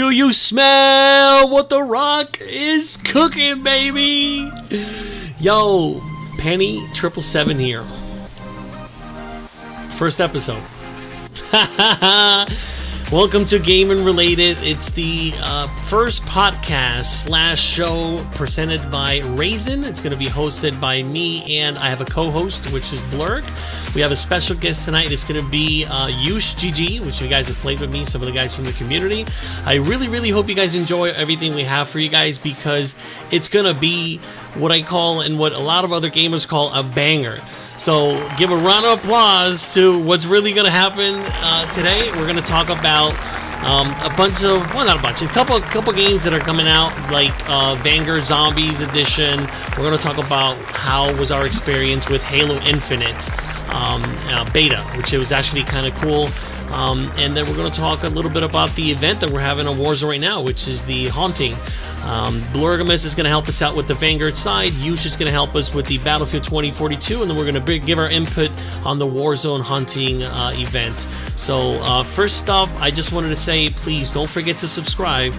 Do you smell what the Rock is cooking, baby? Yo, Penny 777 here. First episode. Welcome to Gaming Related. It's the first podcast / show presented by Razen. It's going to be hosted by me, and I have a co-host, which is Blurg. We have a special guest tonight. It's going to be Yush GG, which you guys have played with me, some of the guys from the community. I really hope you guys enjoy everything we have for you guys, because it's going to be what I call, and what a lot of other gamers call, a banger. So give a round of applause to what's really going to happen today. We're going to talk about a bunch of, well, not a bunch, a couple games that are coming out, like Vanguard Zombies Edition. We're going to talk about how was our experience with Halo Infinite beta, which it was actually kind of cool. And then we're going to talk a little bit about the event that we're having on Warzone right now, which is the Haunting. Blurgamus is going to help us out with the Vanguard side. Yush is going to help us with the Battlefield 2042, and then we're going to give our input on the Warzone Hunting event. So first up, I just wanted to say, please don't forget to subscribe.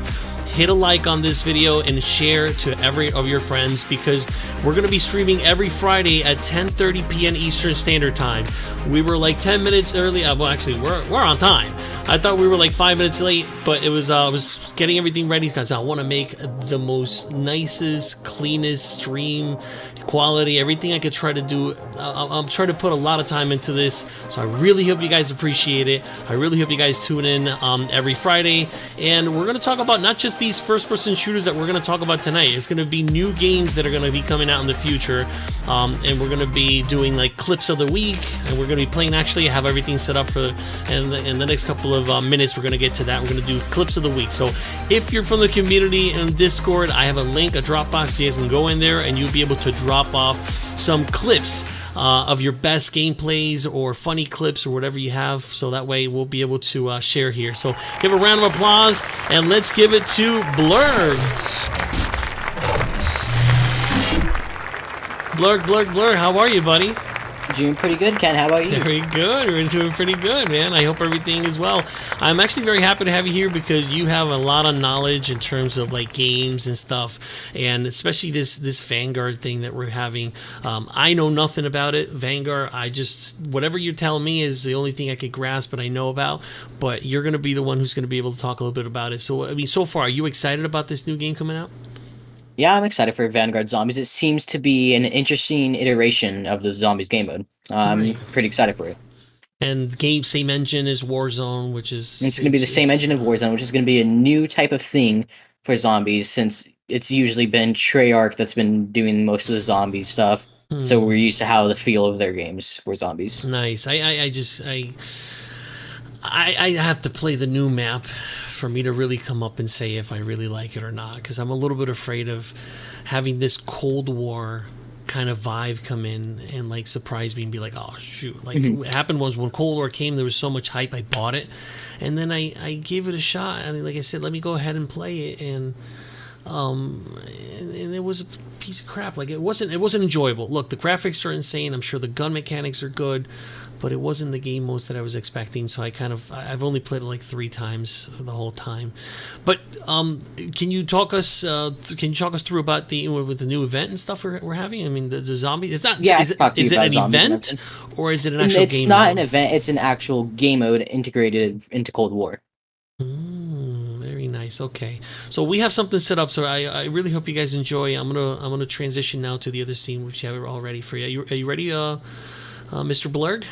Hit a like on this video and share to every of your friends, because we're going to be streaming every Friday at 10:30 p.m. Eastern Standard Time. We were like 10 minutes early. Well, actually, we're on time. I thought we were like 5 minutes late, but it was I was getting everything ready because I want to make the most nicest, cleanest stream quality. Everything I could try to do. I'm trying to put a lot of time into this, so I really hope you guys appreciate it. I really hope you guys tune in every Friday, and we're going to talk about not just these first-person shooters that we're going to talk about tonight. It's going to be new games that are going to be coming out in the future, and we're going to be doing like clips of the week, and we're going to be playing. Actually, I have everything set up for, and in the next couple of minutes, we're going to get to that. We're going to do clips of the week. So if you're from the community in Discord, I have a link, a Dropbox, so you guys can go in there and you'll be able to drop off some clips of your best gameplays or funny clips or whatever you have, so that way we'll be able to share here. So give a round of applause, and let's give it to Blurg. Blurg, how are you, buddy? Doing pretty good, Ken. How about you? Very good. We're doing pretty good, man. I hope everything is well. I'm actually very happy to have you here, because you have a lot of knowledge in terms of like games and stuff, and especially this Vanguard thing that we're having. I know nothing about it. Vanguard, whatever you tell me is the only thing I could grasp and I know about, but you're going to be the one who's going to be able to talk a little bit about it. So, I mean, so far, are you excited about this new game coming out? Yeah, I'm excited for Vanguard Zombies. It seems to be an interesting iteration of the Zombies game mode. I'm pretty excited for it. And game same engine as Warzone, which is... It's going to be the same engine of Warzone, which is going to be a new type of thing for zombies, since it's usually been Treyarch that's been doing most of the zombie stuff. So we're used to how the feel of their games for zombies. Nice. I have to play the new map for me to really come up and say if I really like it or not, because I'm a little bit afraid of having this Cold War kind of vibe come in and like surprise me and be like, oh shoot, like what happened was when Cold War came, there was so much hype, I bought it, and then I gave it a shot, and like I said, let me go ahead and play it, and it was a piece of crap. Like it wasn't enjoyable. Look, the graphics are insane. I'm sure the gun mechanics are good, but it wasn't the game modes that I was expecting. So I've only played it like 3 times the whole time. But can you talk us through about with the new event and stuff we're having? I mean, the zombies. It's not. Yeah, is it an event or is it an actual game? It's not an event. It's an actual game mode integrated into Cold War. Very nice. Okay, so we have something set up. So I really hope you guys enjoy. I'm gonna transition now to the other scene, which I have all ready for you. Are you ready, Mr. Blurg?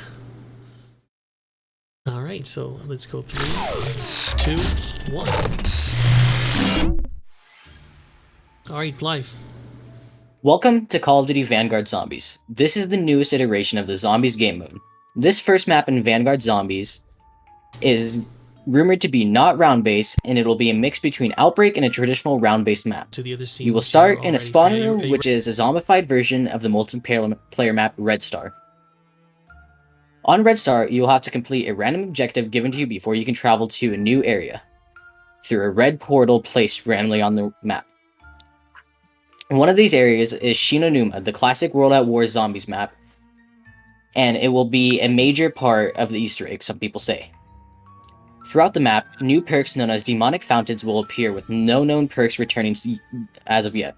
All right, so let's go 3, 2, 1. All right, live. Welcome to Call of Duty Vanguard Zombies. This is the newest iteration of the Zombies game mode. This first map in Vanguard Zombies is rumored to be not round-based, and it'll be a mix between Outbreak and a traditional round-based map. To the other scene, you will start in a spawn room, which is a zombified version of the multiplayer map Red Star. On Red Star, you will have to complete a random objective given to you before you can travel to a new area through a red portal placed randomly on the map. One of these areas is Shinonuma, the classic World at War Zombies map, and it will be a major part of the Easter egg, some people say. Throughout the map, new perks known as demonic fountains will appear with no known perks returning as of yet.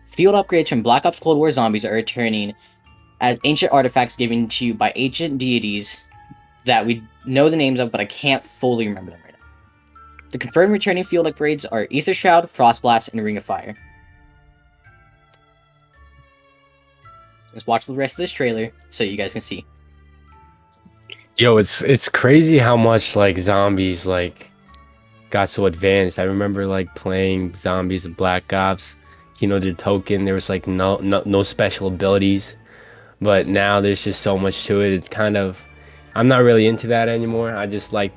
Field upgrades from Black Ops Cold War Zombies are returning as ancient artifacts given to you by ancient deities that we know the names of, but I can't fully remember them right now. The confirmed returning field upgrades are Ether Shroud, Frost Blast, and Ring of Fire. Let's watch the rest of this trailer so you guys can see. Yo, it's crazy how much like zombies like got so advanced. I remember like playing zombies and Black Ops, the token. There was like no special abilities, but now there's just so much to it. It kind of, I'm not really into that anymore. I just like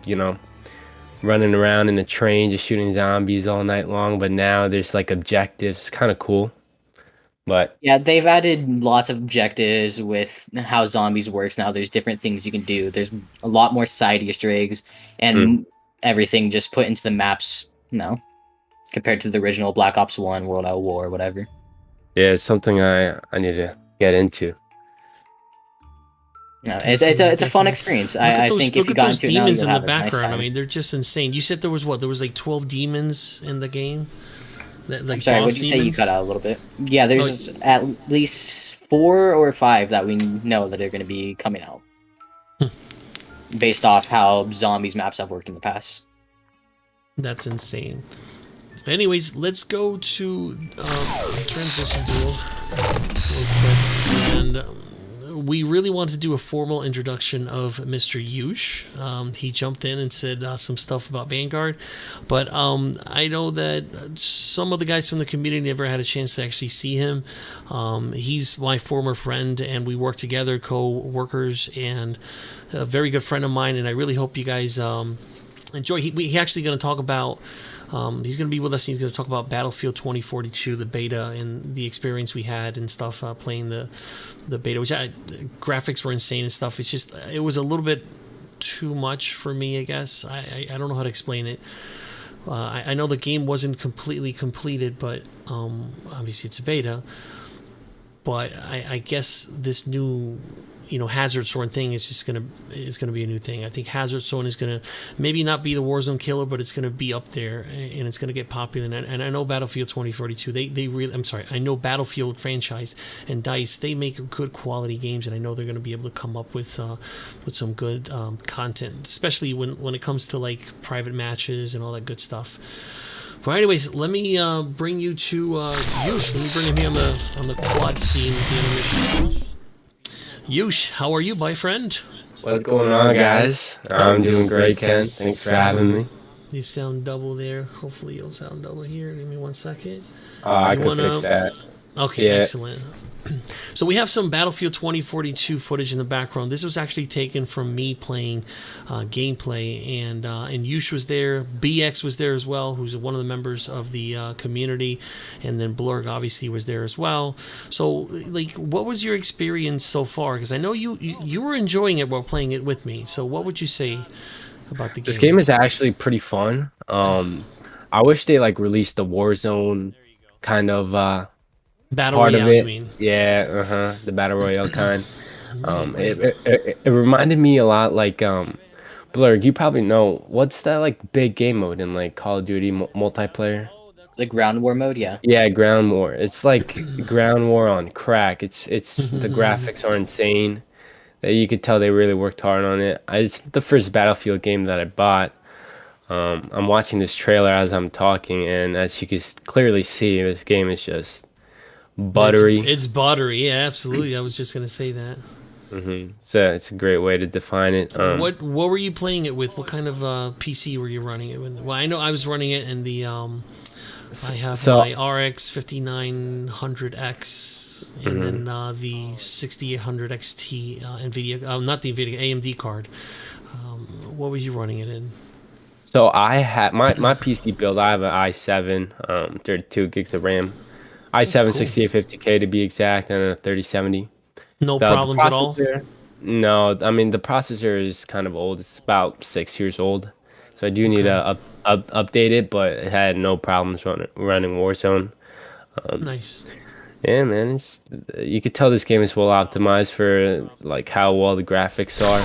running around in a train just shooting zombies all night long. But now there's like objectives. It's kind of cool. But yeah, they've added lots of objectives with how zombies works now. There's different things you can do. There's a lot more side Easter eggs and everything just put into the maps now, compared to the original Black Ops 1, World at War, or whatever. Yeah, it's something I need to get into. No, it's a fun experience. I think if you got into it now, demons you'll in the have a nice background. time. I mean, they're just insane. You said there was what? There was like 12 demons in the game. Like I'm sorry, what did you say? You cut out a little bit. Yeah, there's at least 4 or 5 that we know that are going to be coming out, based off how zombies maps have worked in the past. That's insane. Anyways, let's go to transition duel real quick, and we really want to do a formal introduction of Mr. Yush. He jumped in and said some stuff about Vanguard, but I know that some of the guys from the community never had a chance to actually see him. He's my former friend, and we work together, co-workers, and a very good friend of mine, and I really hope you guys enjoy. He actually going to talk about he's going to be with us. He's going to talk about Battlefield 2042, the beta, and the experience we had and stuff playing the beta, which graphics were insane and stuff. It's just, it was a little bit too much for me, I guess. I don't know how to explain it. I know the game wasn't completely completed, but obviously it's a beta. But I guess this new Hazard Zone thing is just gonna be a new thing. I think Hazard Zone is gonna maybe not be the Warzone killer, but it's gonna be up there and it's gonna get popular. And I know Battlefield 2042, they really, I know Battlefield franchise and DICE, they make good quality games, and I know they're gonna be able to come up with some good content, especially when it comes to like private matches and all that good stuff. Well, anyways, let me bring you to Yush. Let me bring him here on the quad scene with the intermission. Yush, how are you, my friend? What's going on, guys? I'm doing great, Ken. Thanks for having me. You sound double there. Hopefully you'll sound double here. Give me 1 second. I can fix that. Okay, yeah. Excellent. So we have some Battlefield 2042 footage in the background. This was actually taken from me playing gameplay, and Yush was there. BX was there as well, who's one of the members of the community, and then Blurg obviously was there as well. So, like, what was your experience so far? Because I know you were enjoying it while playing it with me. So, what would you say about the game? This game is actually pretty fun. I wish they like released the Warzone kind of Battle part Royale, of it. you mean? Yeah, the Battle Royale kind. It reminded me a lot like Blurg, you probably know what's that like big game mode in like Call of Duty multiplayer? The ground war mode, yeah. Yeah, ground war. It's like ground war on crack. It's the graphics are insane. That you could tell they really worked hard on it. It's the first Battlefield game that I bought. I'm watching this trailer as I'm talking, and as you can clearly see, this game is just buttery. It's buttery, yeah, absolutely. I was just gonna say that. So it's a great way to define it. What were you playing it with? What kind of PC were you running it with? Well, I know I was running it in the I have my RX 5900X and then the 6800 XT NVIDIA, not the NVIDIA, AMD card. What were you running it in? So I had my PC build. I have an i7, 32 gigs of RAM. i7 6850K to be exact, and a 3070. No problems at all? No, I mean, the processor is kind of old. It's about 6 years old. So I do need to update it, but it had no problems running Warzone. Nice. Yeah, man. You could tell this game is well optimized for like how well the graphics are.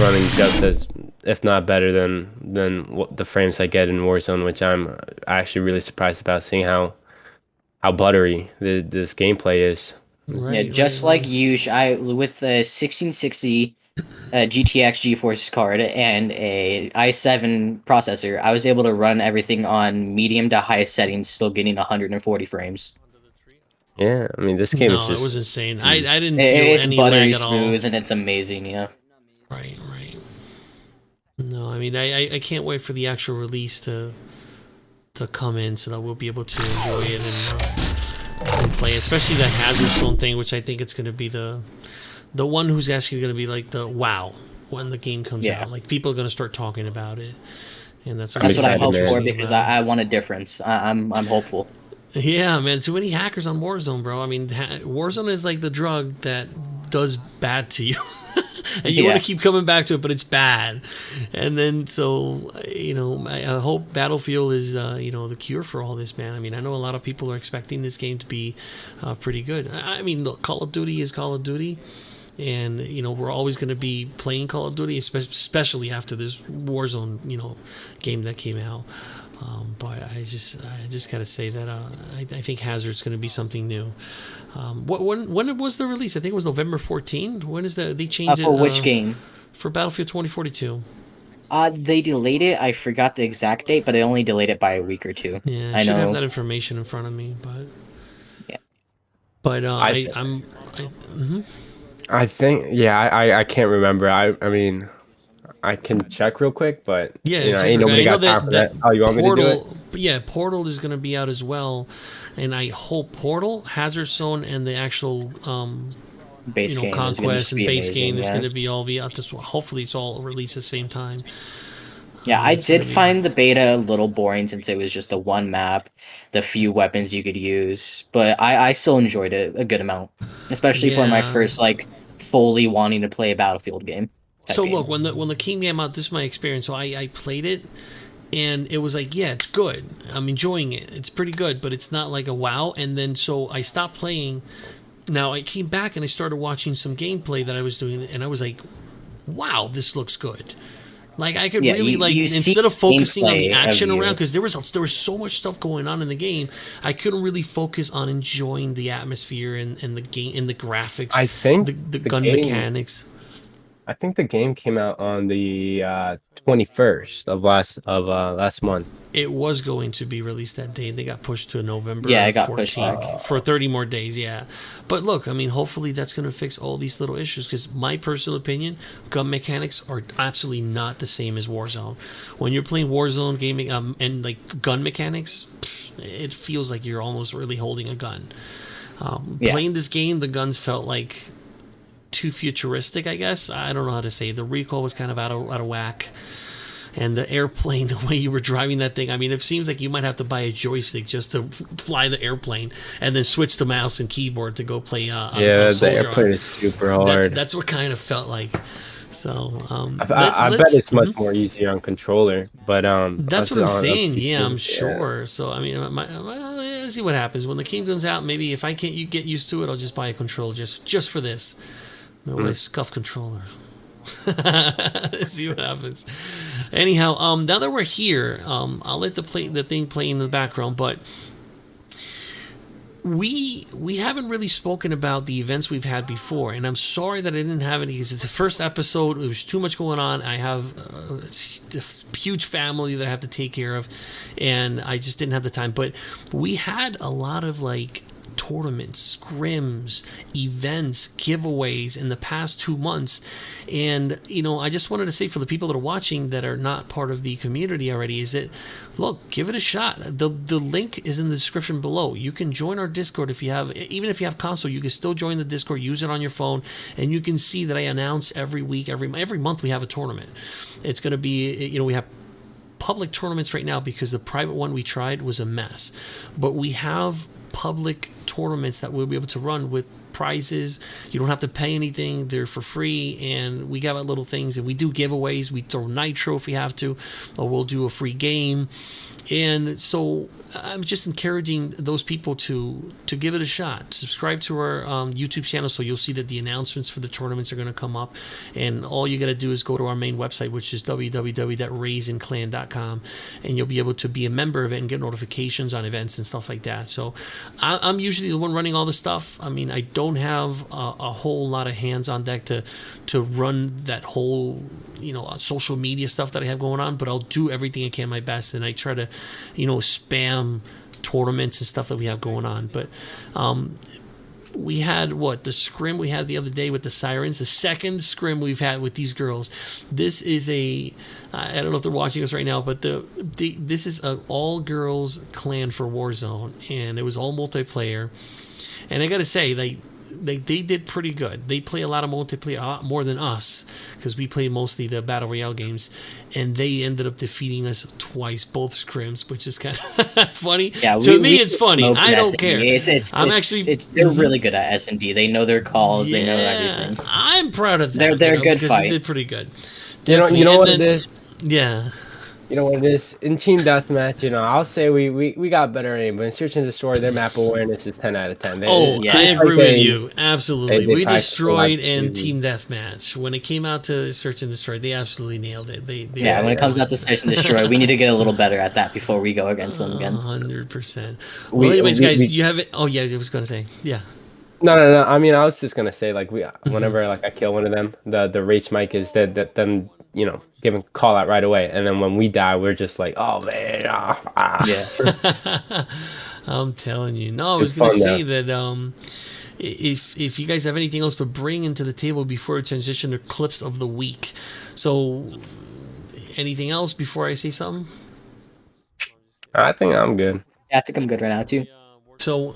running just as, if not better than what the frames I get in Warzone, which I'm actually really surprised about, seeing how buttery this gameplay is. Yeah, just like you, with the 1660 GTX GeForce card and a i7 processor, I was able to run everything on medium to highest settings, still getting 140 frames. Yeah, I mean, this game is No, just... it was insane. I didn't feel It's any buttery lag at all. smooth, and it's amazing, yeah. Right. No, I mean, I can't wait for the actual release to come in so that we'll be able to enjoy it and play, especially that Hazard Zone thing, which I think it's going to be the one who's actually going to be like the wow when the game comes out. Like, people are going to start talking about it, and that's what I hope for, because I want a difference. I'm hopeful. Yeah, man, too many hackers on Warzone, bro. I mean, Warzone is like the drug that does bad to you. And you want to keep coming back to it, but it's bad. And then, so, you know, I hope Battlefield is, you know, the cure for all this, man. I mean, I know a lot of people are expecting this game to be pretty good. I mean, look, Call of Duty is Call of Duty. And, you know, we're always going to be playing Call of Duty, especially after this Warzone, you know, game that came out. But I just gotta say that I think Hazard's going to be something new. When was the release? I think it was November 14th. When is they changed it? For which game? For Battlefield 2042. They delayed it. I forgot the exact date, but they only delayed it by a week or two. Yeah, I should have that information in front of me, but yeah. But I think I can't remember. I mean, I can check real quick, but yeah, you know, ain't nobody got time for that. Oh, you want Portal, me to do it? Yeah, Portal is going to be out as well, and I hope Portal, Hazard Zone, and the actual base game Conquest and base game is going to be out this. Hopefully, it's all released at the same time. Yeah, I did find the beta a little boring since it was just the one map, the few weapons you could use, but I still enjoyed it a good amount, especially for my first like fully wanting to play a Battlefield game. So look, when the game came out, this is my experience. So I played it, and it was like, yeah, it's good. I'm enjoying it. It's pretty good, but it's not like a wow. And then so I stopped playing. Now I came back and I started watching some gameplay that I was doing, and I was like, wow, this looks good. Like, I could really, like, instead of focusing on the action around, because there was so much stuff going on in the game, I couldn't really focus on enjoying the atmosphere and the game and the graphics. I think the gun mechanics. I think the game came out on the 21st of last month. It was going to be released that day. They got pushed to November 14th for 30 more days. Yeah, but look, I mean, hopefully that's going to fix all these little issues. Because my personal opinion, gun mechanics are absolutely not the same as Warzone. When you're playing Warzone gaming and like gun mechanics, it feels like you're almost really holding a gun. Playing this game, the guns felt like too futuristic, I guess. I don't know how to say it. The recoil was kind of out of whack, and the airplane, the way you were driving that thing, I mean, it seems like you might have to buy a joystick just to fly the airplane and then switch the mouse and keyboard to go play the airplane is super hard. That's what kind of felt like. So I bet it's much more easier on controller, but that's what I'm saying. Yeah, I'm sure. So I mean, let's see what happens when the game comes out. Maybe if I can't get used to it, I'll just buy a controller just for this. My scuff controller. See what happens. Anyhow, now that we're here, I'll let the thing play in the background, but we haven't really spoken about the events we've had before, and I'm sorry that I didn't have any because it's the first episode. There was too much going on. I have a huge family that I have to take care of, and I just didn't have the time. But we had a lot of like tournaments, scrims, events, giveaways in the past 2 months. And, you know, I just wanted to say for the people that are watching that are not part of the community already is that, look, give it a shot. The link is in the description below. You can join our Discord even if you have console, you can still join the Discord, use it on your phone, and you can see that I announce every week, every month we have a tournament. It's going to be, you know, we have public tournaments right now because the private one we tried was a mess. But we have public tournaments that we'll be able to run with prizes. You don't have to pay anything. They're for free, and we got our little things, and we do giveaways. We throw nitro if we have to, or we'll do a free game. And so I'm just encouraging those people to give it a shot. Subscribe to our YouTube channel so you'll see that the announcements for the tournaments are going to come up. And all you got to do is go to our main website, which is www.razenclan.com, and you'll be able to be a member of it and get notifications on events and stuff like that. So I'm usually the one running all the stuff. I mean, I don't have a whole lot of hands on deck to run that whole, social media stuff that I have going on, but I'll do everything I can, my best, and I try to spam tournaments and stuff that we have going on. But we had the scrim we had the other day with the sirens, the second scrim we've had with these girls. This is I don't know if they're watching us right now, but this is an all girls clan for Warzone, and it was all multiplayer. And I gotta say, they did pretty good. They play a lot of multiplayer, a lot more than us, because we play mostly the Battle Royale games, and they ended up defeating us twice, both scrims, which is kind of funny. Yeah, to me, it's funny. I don't care. They're really good at S&D. They know their calls. Yeah, they know everything. I'm proud of them. They're good fight. They did pretty good. You know what it is? Yeah. You know what it is? In team deathmatch, I'll say we got better aim, but in search and destroy, their map awareness is 10 out of 10. I agree with you. Absolutely. We destroyed in team deathmatch. When it came out to search and destroy, they absolutely nailed it. When it comes out to search and destroy, we need to get a little better at that before we go against them again. 100%. Well, anyways, guys, you have it. Oh, yeah, I was going to say. Yeah. No. I mean, I was just going to say, whenever I kill one of them, the rage mic is that them, give a call out right away, and then when we die, we're just like, oh man, yeah. I'm telling you. No, I was gonna say that if you guys have anything else to bring into the table before we transition to clips of the week, so anything else before I say something? I think I'm good. Yeah, I think I'm good right now too. So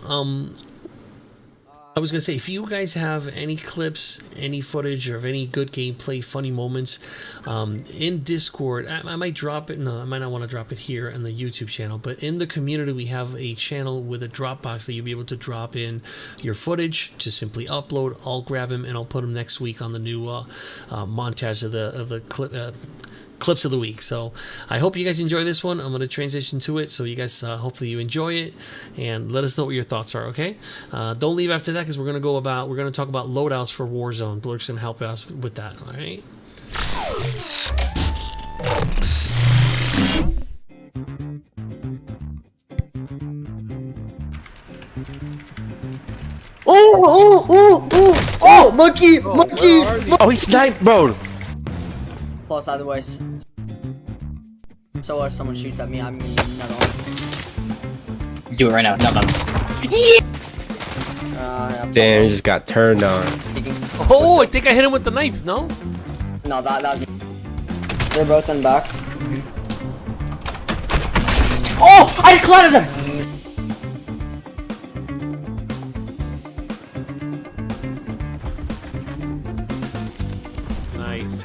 I was going to say, if you guys have any clips, any footage, or any good gameplay, funny moments in Discord, I might drop it. No, I might not want to drop it here on the YouTube channel, but in the community, we have a channel with a Dropbox that you'll be able to drop in your footage. Just simply upload. I'll grab them, and I'll put them next week on the new montage of the clips of the week. So I hope you guys enjoy this one. I'm going to transition to it, so you guys hopefully you enjoy it, and let us know what your thoughts are. Okay, don't leave after that, because we're going to talk about loadouts for Warzone. Blurk's going to help us with that. All right. Oh, monkey! Oh, he sniped, bro. Fall sideways. So if someone shoots at me, I'm not on. Do it right now. No. Damn, he just got turned on. Oh, I think I hit him with the knife. No. No, that. They're both in back. Oh! I just collided them! Nice.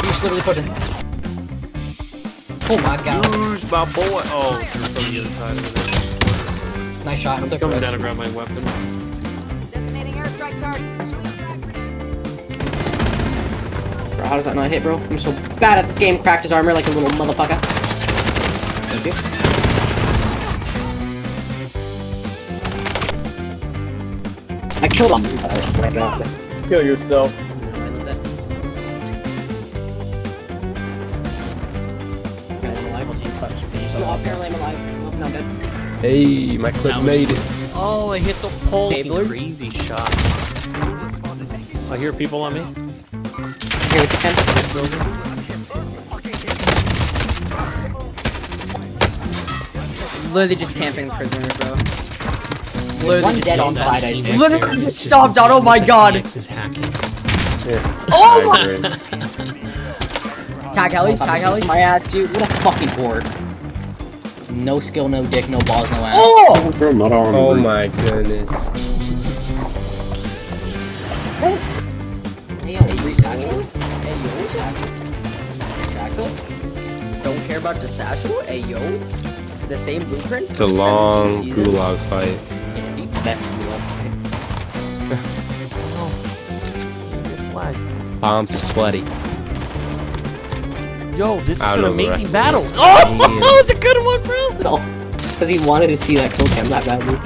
He's literally putting. Oh my god. Who's my boy? Oh, he's from the other side of it. Nice shot. I'm coming down to grab my weapon. Designating airstrike target. Bro, how does that not hit, bro? I'm so bad at this game. Cracked his armor like a little motherfucker. Thank you. I killed him. Oh my god. Kill yourself. Apparently I'm alive. Oh, no, I'm dead. Hey, my clip made it. Oh, I hit the pole. Cabler? Crazy shot. I hear people on me. Here with the pen. Literally just camping prisoners, bro. One Literally dead on just side, I think. Literally just stopped out. Oh my god. Is hacking. Oh my. Tag Ellie. My ass, dude. What a fucking board. No skill, no dick, no balls, no ass. Oh! Oh my goodness. Hey, yo, satchel. Hey, yo, satchel. Don't care about the satchel? Hey, yo. The same blueprint? The for 17 long seasons? gulag fight. The best gulag fight. Bombs are sweaty. Yo, this I is don't an know the rest amazing of battle. it. Oh, Damn. that was a good one, bro. No, because he wanted to see that kill cam that badly.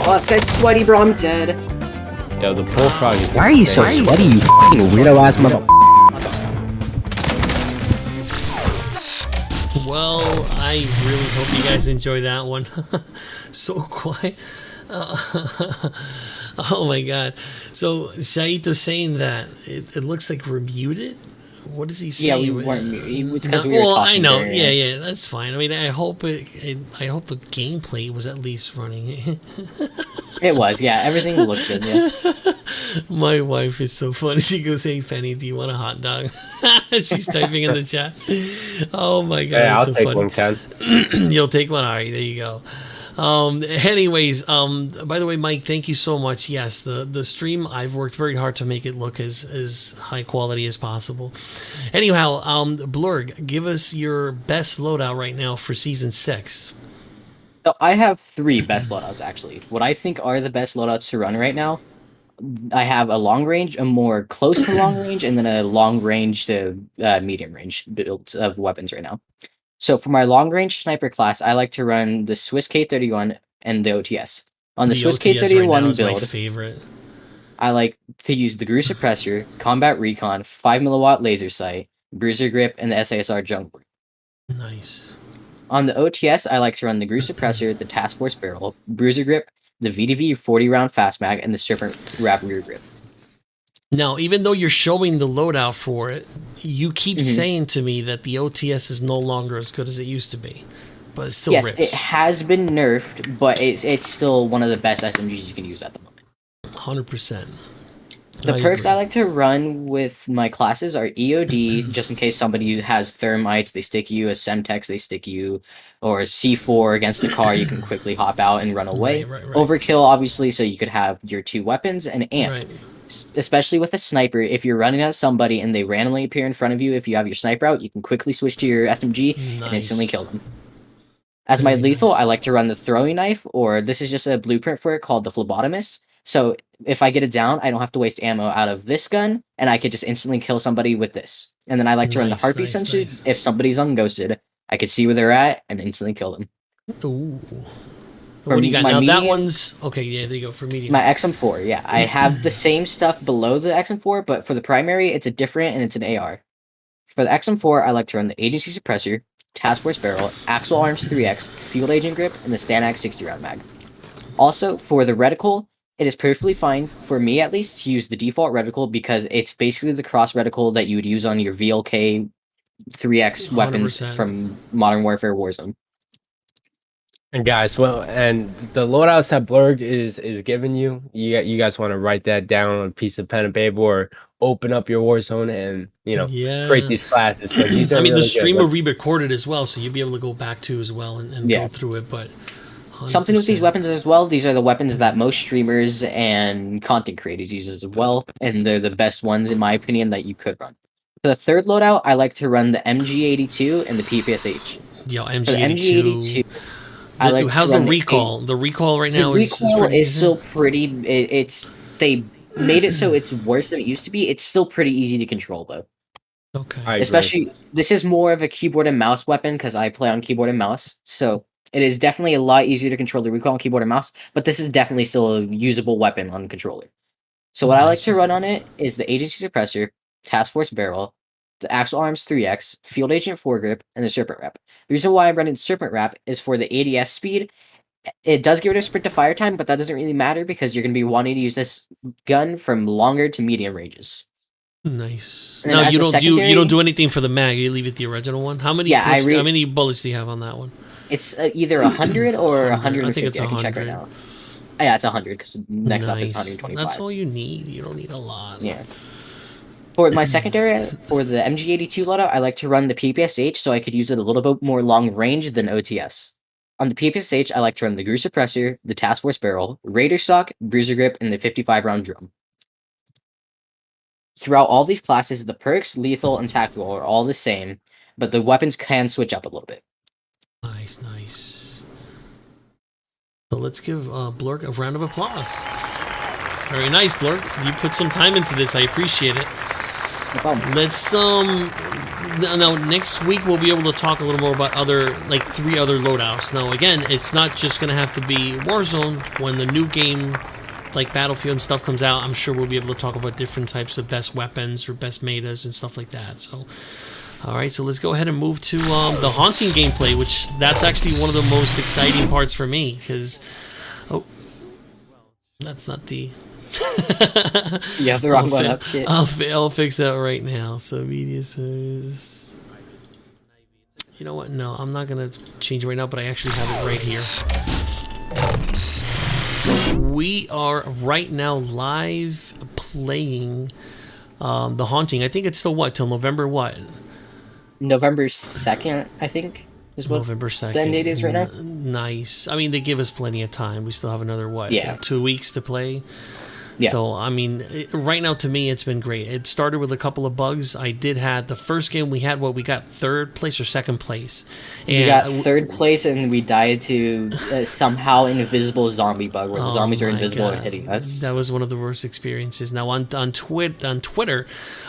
Oh, this guy's sweaty, bro. I'm dead. Yo, the bullfrog is. Why are you so insane. sweaty, you fucking weirdo ass mother? Well, I really hope you guys enjoy that one. So quiet. Oh my god. So Shaito's saying that it looks like we're muted. What does he say? Yeah, we weren't muted. It's because we were well, talking. I know. during Yeah, it. yeah, that's fine. I mean, I hope I hope the gameplay was at least running. It was. Yeah, everything looked good. Yeah. My wife is so funny. She goes, "Hey Penny, do you want a hot dog?" She's typing in the chat. Oh my god, Yeah, it's I'll so take funny. one, Ken. You'll take one. All right, there you go. Anyways, by the way, Mike, thank you so much. Yes, the stream, I've worked very hard to make it look as high quality as possible. Anyhow, Blurg, give us your best loadout right now for season 6. So I have 3 best loadouts actually. What I think are the best loadouts to run right now. I have a long range, a more close to long range, and then a long range to medium range build of weapons right now. So for my long range sniper class, I like to run the Swiss K31 and the OTS. On the Swiss OTS K31 right now is my build, favorite. I like to use the GRU suppressor, combat recon, 5 mW laser sight, bruiser grip, and the SASR jump. Nice. On the OTS, I like to run the GRU suppressor, the task force barrel, bruiser grip, the VDV 40 round fast mag, and the serpent wrap rear grip. Now, even though you're showing the loadout for it, you keep saying to me that the OTS is no longer as good as it used to be, but it still Yes, rips. it has been nerfed, but it's still one of the best SMGs you can use at the moment. 100%. The perks I like to run with my classes are EOD, just in case somebody has thermites, they stick you, a Semtex, they stick you, or C4 against the car, you can quickly hop out and run away. Right. Overkill, obviously, so you could have your 2 weapons, and amp. Right. Especially with a sniper, if you're running at somebody and they randomly appear in front of you, if you have your sniper out, you can quickly switch to your SMG and instantly kill them. As my Very lethal, nice. I like to run the throwing knife, or this is just a blueprint for it called the phlebotomist. So if I get it down, I don't have to waste ammo out of this gun, and I could just instantly kill somebody with this. And then I like to run the heartbeat sensor. Nice. If somebody's unghosted, I could see where they're at and instantly kill them. Ooh. For What do you got my now? That medium- one's okay. Yeah, there you go for medium. My XM4, yeah. I have the same stuff below the XM4, but for the primary, it's a different and it's an AR. For the XM4, I like to run the agency suppressor, task force barrel, Axle Arms 3X, field agent grip, and the Stanax 60 round mag. Also, for the reticle, it is perfectly fine, for me at least, to use the default reticle because it's basically the cross reticle that you would use on your VLK 3X weapons 100%. from Modern Warfare Warzone. And guys, well, and the loadouts that Blurg is giving you, you guys want to write that down on a piece of pen and paper, or open up your Warzone and create these classes. 'Cause these are I mean, really the stream will good. re-recorded as well, so you'll be able to go back to as well and Yeah. go through it. But 100%. Something with these weapons as well, these are the weapons that most streamers and content creators use as well, and they're the best ones, in my opinion, that you could run. For the third loadout, I like to run the MG82 and the PPSH. Yo, For the MG82. MG82, I like How's to the run recall? The recall right now the is recoil pretty is decent? still pretty. They made it so it's worse than it used to be. It's still pretty easy to control though. Okay. I agree. Especially, this is more of a keyboard and mouse weapon because I play on keyboard and mouse. So it is definitely a lot easier to control the recoil on keyboard and mouse. But this is definitely still a usable weapon on controller. So what I like to run on it is the agency suppressor, task force barrel, the Axle Arms 3X, field agent foregrip, and the serpent wrap. The reason why I'm running the serpent wrap is for the ADS speed. It does give it a sprint to fire time, but that doesn't really matter because you're going to be wanting to use this gun from longer to medium ranges. Nice. And then Now as you a don't secondary- you don't do anything for the mag. You leave it the original one. How many? Yeah, clips, how many bullets do you have on that one? It's either 100 or 150. I think it's I can check right 100. now. Yeah, it's 100 because next up is Nice. 125. That's all you need. You don't need a lot. Yeah. For my secondary, for the MG82 loadout, I like to run the PPSH so I could use it a little bit more long range than OTS. On the PPSH, I like to run the GRU suppressor, the task force barrel, Raider stock, bruiser grip, and the 55 round drum. Throughout all these classes, the perks, lethal, and tactical are all the same, but the weapons can switch up a little bit. Nice, nice. So let's give Blurk a round of applause. Very nice, Blurk. You put some time into this. I appreciate it. No problem. Let's now next week we'll be able to talk a little more about other, like 3 other loadouts. Now again, it's not just gonna have to be Warzone. When the new game like Battlefield and stuff comes out, I'm sure we'll be able to talk about different types of best weapons or best metas and stuff like that. So alright, so let's go ahead and move to the haunting gameplay, which that's actually one of the most exciting parts for me, because that's not the You have the wrong one up, shit. I'll fix that right now. So media says, you know what? No, I'm not gonna change it right now, but I actually have it right here. So we are right now live playing the haunting. I think it's still what, till November what? November 2nd, I think, is what November 2nd. the end date is right now. Nice. I mean, they give us plenty of time. We still have another what? Yeah. Like 2 weeks to play. Yeah. So, I mean, right now to me, it's been great. It started with a couple of bugs. I did had the first game we had, we got 3rd place or 2nd place. And we got 3rd place, and we died to somehow an invisible zombie bug where the zombies are invisible and hitting us. That was one of the worst experiences. Now on Twitter,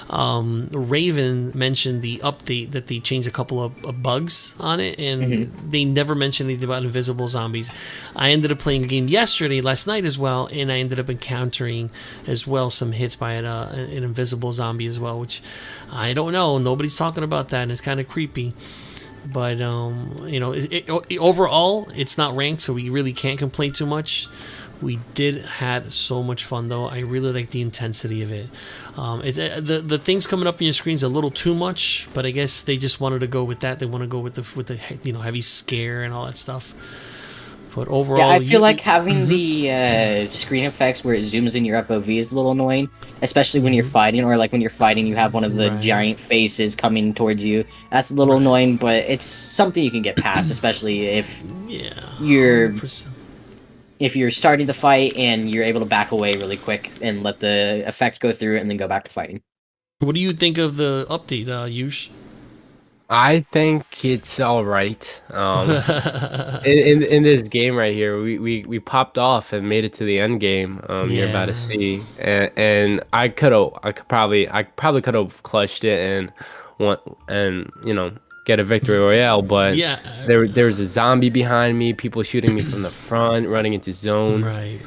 Raven mentioned the update that they changed a couple of bugs on it, and they never mentioned anything about invisible zombies. I ended up playing a game last night as well, and I ended up encountering as well some hits by an invisible zombie as well, which I don't know. Nobody's talking about that, and it's kind of creepy. But you know, overall, it's not ranked, so we really can't complain too much. We had so much fun though. I really like the intensity of it. The things coming up on your screen is a little too much, but I guess they just wanted to go with that. They want to go with the heavy scare and all that stuff. But overall, yeah, I feel like having the screen effects where it zooms in your FOV is a little annoying, especially when you're fighting, or like when you're fighting, you have one of the giant faces coming towards you. That's a little annoying, but it's something you can get past, especially if you're 100%. If you're starting the fight and you're able to back away really quick and let the effect go through and then go back to fighting. What do you think of the update, Yush? I think it's all right. In this game right here, we popped off and made it to the end game. You're about to see, and I probably could have clutched it and get a victory royale, but there was a zombie behind me, people shooting me from the front, running into zone. Right.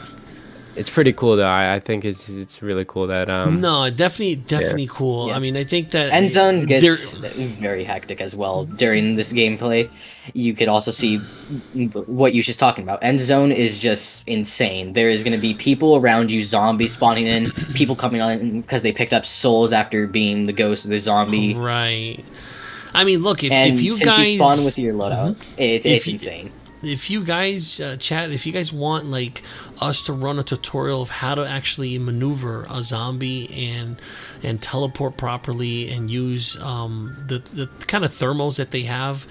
It's pretty cool though. I think it's really cool that no, definitely cool. Yeah. I mean, I think that end zone gets very hectic as well during this gameplay. You could also see what you were just talking about. End zone is just insane. There is going to be people around you, zombies spawning in, people coming on because they picked up souls after being the ghost of the zombie. Right. I mean, look, if you since guys you spawn with your loadout, it's insane. If you guys chat, if you guys want like us to run a tutorial of how to actually maneuver a zombie and teleport properly and use the kind of thermals that they have,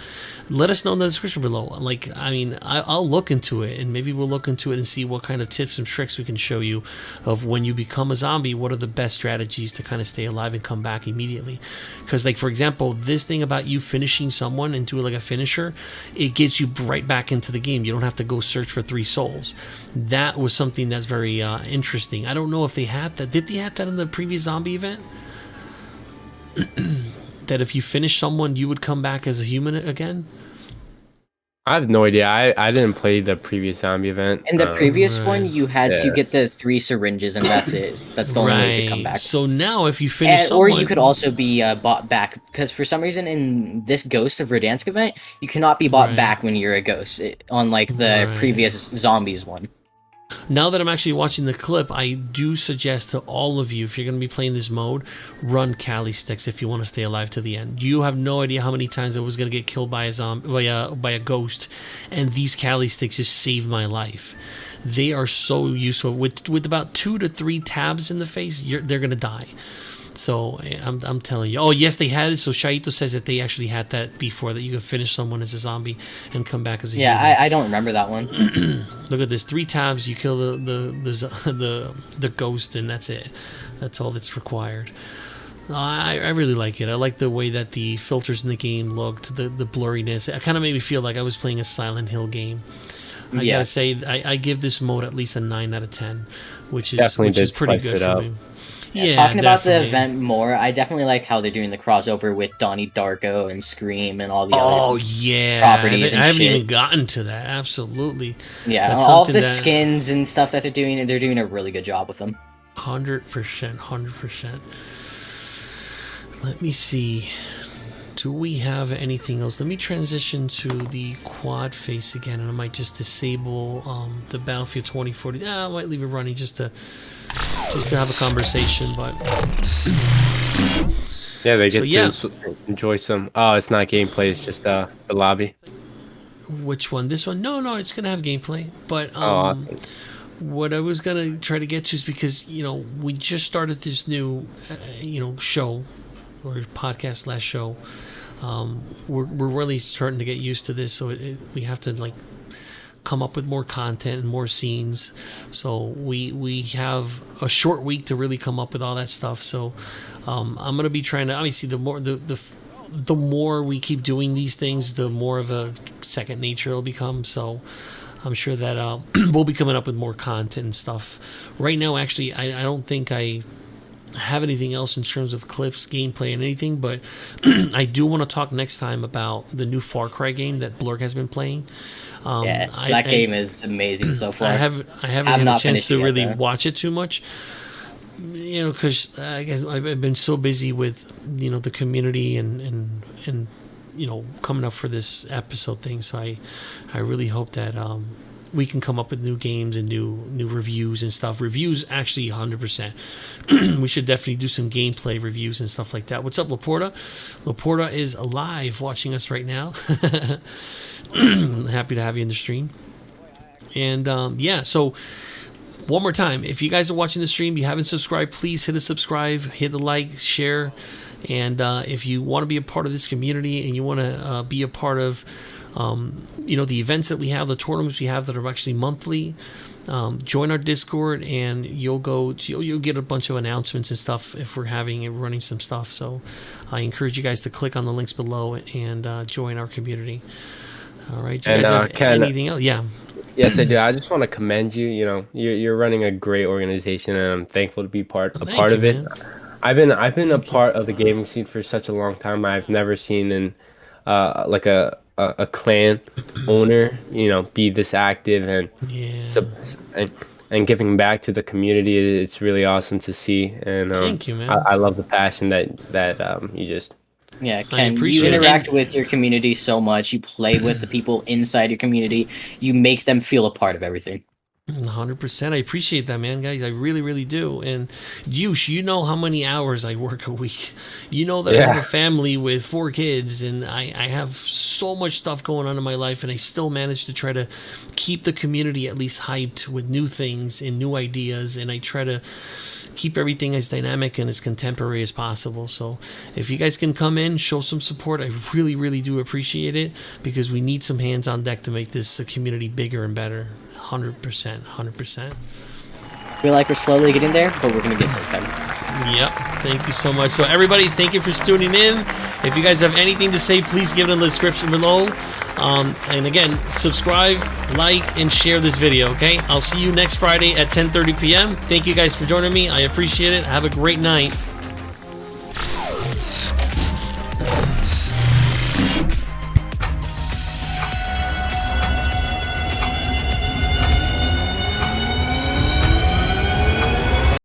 let us know in the description below. Like, I mean, I'll look into it, and maybe we'll look into it and see what kind of tips and tricks we can show you of when you become a zombie, what are the best strategies to kind of stay alive and come back immediately. Because, like, for example, this thing about you finishing someone and do like a finisher, it gets you right back into the game. You don't have to go search for 3 souls. That was something that's very interesting. I don't know if they had that. Did they have that in the previous zombie event? That if you finish someone, you would come back as a human again? I have no idea. I didn't play the previous zombie event. In the previous one, you had to get the 3 syringes, and that's it. That's the only way to come back. So now, if you finish someone... Or you could also be bought back, because for some reason in this Ghost of Verdansk event, you cannot be bought back when you're a ghost, unlike the previous Zombies one. Now that I'm actually watching the clip, I do suggest to all of you, if you're going to be playing this mode, run Ballistix if you want to stay alive to the end. You have no idea how many times I was going to get killed by a zombie, by a ghost, and these Ballistix just saved my life. they are so useful. With about 2 to 3 tabs in the face, they're gonna die. So I'm telling you. Oh yes, they had it. So Shaito says that they actually had that before, that you could finish someone as a zombie and come back as a human. Yeah, I don't remember that one. Look at this, 3 tabs. You kill the ghost, and that's it. That's all that's required. I really like it. I like the way that the filters in the game looked, the blurriness. It kind of made me feel like I was playing a Silent Hill game. I gotta say, I give this mode at least a 9 out of 10, which is pretty good for me. Yeah, talking about the event more, I definitely like how they're doing the crossover with Donnie Darko and Scream and all the other properties. I haven't even gotten to that. Absolutely. Yeah, all the skins and stuff that they're doing a really good job with them. 100%. Let me see. Do we have anything else? Let me transition to the quad face again, and I might just disable the Battlefield 2040. I might leave it running just to have a conversation, but yeah, they get to enjoy some. Oh, it's not gameplay; it's just the lobby. Which one? This one? No, it's gonna have gameplay. But awesome. What I was gonna try to get to is because we just started this new show or podcast / show. We're really starting to get used to this, so we have to come up with more content and more scenes. So we have a short week to really come up with all that stuff. So I'm gonna be trying to, obviously, the more we keep doing these things, the more of a second nature it'll become. So I'm sure that we'll be coming up with more content and stuff. Right now, actually, I don't think I have anything else in terms of clips, gameplay, and anything, but I do want to talk next time about the new Far Cry game that Blurk has been playing. Yes, that game is amazing so far. I haven't had a chance to really watch it too much, because I guess I've been so busy with the community and coming up for this episode thing. So I really hope that we can come up with new games and new reviews and stuff. Reviews, actually, 100%. We should definitely do some gameplay reviews and stuff like that. What's up, Laporta? Laporta is alive, watching us right now. Happy to have you in the stream. And so one more time, if you guys are watching the stream, you haven't subscribed, please hit a subscribe, hit the like, share. And if you want to be a part of this community and you want to be a part of the events that we have, the tournaments we have that are actually monthly, join our Discord, and you'll get a bunch of announcements and stuff if we're running some stuff. So I encourage you guys to click on the links below and join our community. All right. Do you guys have anything else? Yeah. Yes, I do. I just want to commend you. You're running a great organization, and I'm thankful to be part of it. Man. I've been a part of the gaming scene for such a long time. I've never seen a clan owner, be this active and giving back to the community. It's really awesome to see, and thank you, man. I love the passion that you just. Yeah, Ken, you interact with your community so much. You play with the people inside your community. You make them feel a part of everything. 100%. I appreciate that, man, guys. I really, really do. And you know how many hours I work a week. You know that I have a family with 4 kids, and I have so much stuff going on in my life, and I still manage to try to keep the community at least hyped with new things and new ideas, and I try to keep everything as dynamic and as contemporary as possible. So if you guys can come in, show some support, I really, really do appreciate it, because we need some hands on deck to make this community bigger and better. 100%. I feel like we're slowly getting there, but we're going to get there, Kevin. Yep. Thank you so much. So everybody, thank you for tuning in. If you guys have anything to say, please give it in the description below. And again, subscribe, like, and share this video, okay? I'll see you next Friday at 10:30 p.m. Thank you guys for joining me. I appreciate it. Have a great night.